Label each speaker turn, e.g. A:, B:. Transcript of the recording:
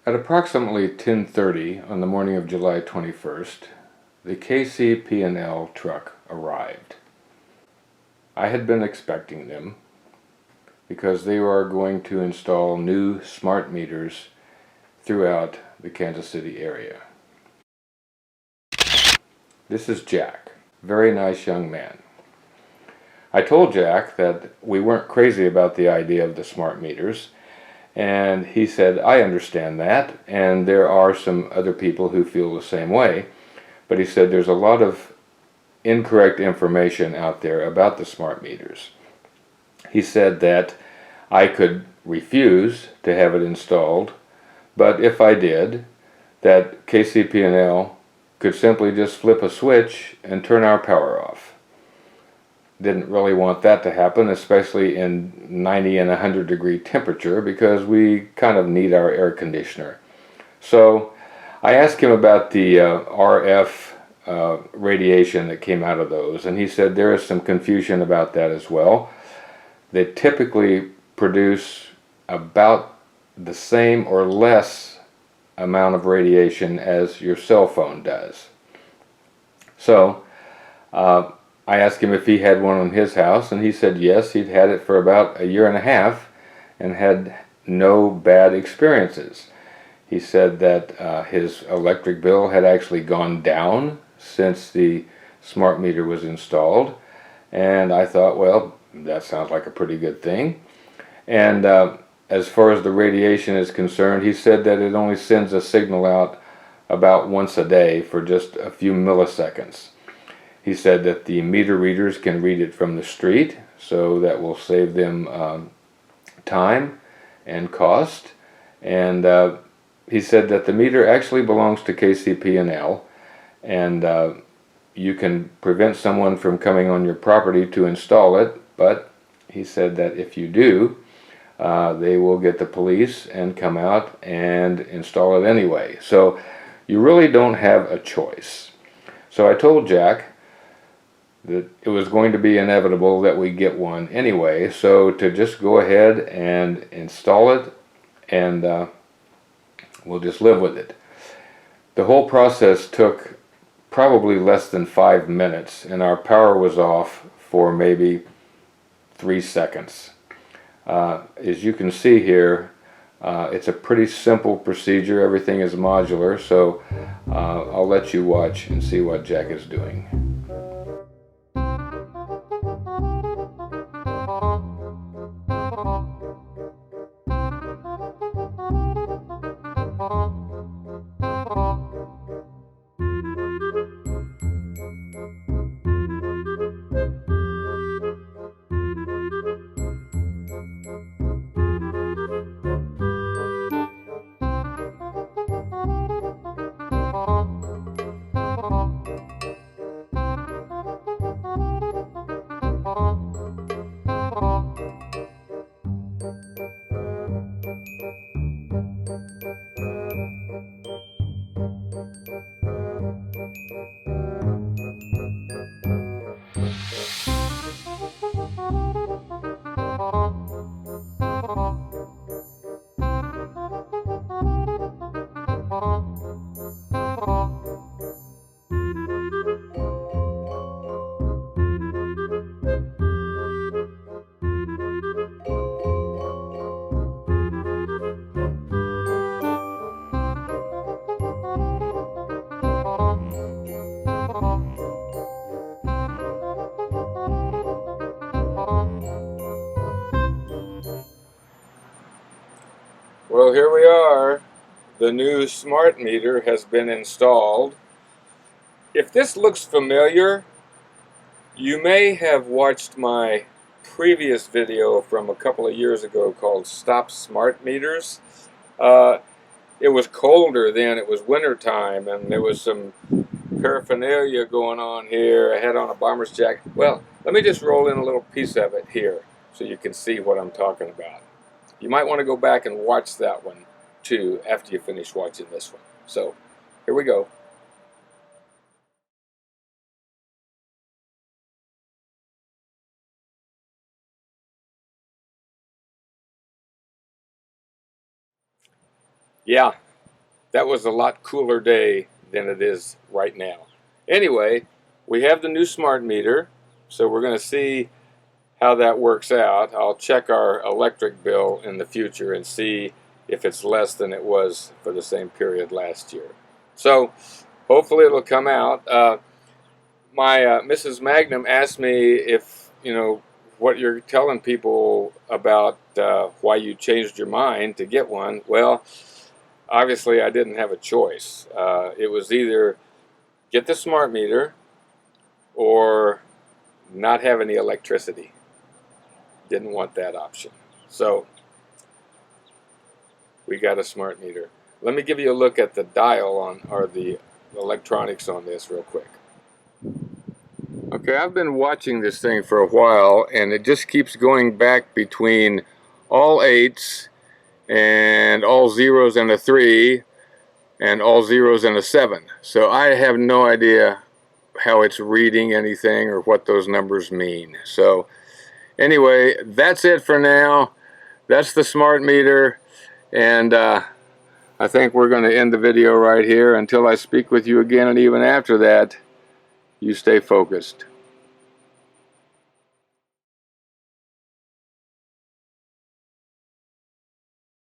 A: At approximately 10:30 on the morning of July 21st, the KCP&L truck arrived. I had been expecting them because they are going to install new smart meters throughout the Kansas City area. This is Jack, very nice young man. I told Jack that we weren't crazy about the idea of the smart meters, and he said, I understand that, and there are some other people who feel the same way, but he said there's a lot of incorrect information out there about the smart meters. He said that I could refuse to have it installed, but if I did, that KCP&L could simply just flip a switch and turn our power off. Didn't really want that to happen, especially in 90 and 100 degree temperature, because we kind of need our air conditioner. So I asked him about the RF radiation that came out of those, and he said there is some confusion about that as well. They typically produce about the same or less amount of radiation as your cell phone does. So I asked him if he had one in his house, and he said yes, he'd had it for about a year and a half and had no bad experiences. He said that his electric bill had actually gone down since the smart meter was installed, and I thought, well, that sounds like a pretty good thing. And as far as the radiation is concerned, he said that it only sends a signal out about once a day for just a few milliseconds. He said that the meter readers can read it from the street, so that will save them time and cost. And he said that the meter actually belongs to KCP&L, and you can prevent someone from coming on your property to install it, but he said that if you do, they will get the police and come out and install it anyway. So you really don't have a choice. So I told Jack that it was going to be inevitable that we get one anyway, so to just go ahead and install it, and we'll just live with it. The whole process took probably less than 5 minutes, and our power was off for maybe 3 seconds. As you can see here, it's a pretty simple procedure. Everything is modular, so I'll let you watch and see what Jack is doing. Well, here we are. The new smart meter has been installed. If this looks familiar, you may have watched my previous video from a couple of years ago called Stop Smart Meters. It was colder then, it was winter time, and there was some paraphernalia going on here. I had on a bomber's jacket. Well, let me just roll in a little piece of it here so you can see what I'm talking about. You might want to go back and watch that one too after you finish watching this one. So, here we go. Yeah, that was a lot cooler day than it is right now. Anyway, we have the new smart meter, so we're going to see how that works out. I'll check our electric bill in the future and see if it's less than it was for the same period last year. So hopefully it'll come out. My Mrs. Magnum asked me if, what you're telling people about why you changed your mind to get one. Well, obviously I didn't have a choice. It was either get the smart meter or not have any electricity. Didn't want that option. So we got a smart meter. Let me give you a look at the dial on, or the electronics on this real quick. Okay, I've been watching this thing for a while, and it just keeps going back between all 8s and all 0s and a 3 and all 0s and a 7. So I have no idea how it's reading anything or what those numbers mean. So anyway, that's it for now. That's the smart meter, and I think we're going to end the video right here. Until I speak with you again, and even after that, you stay focused.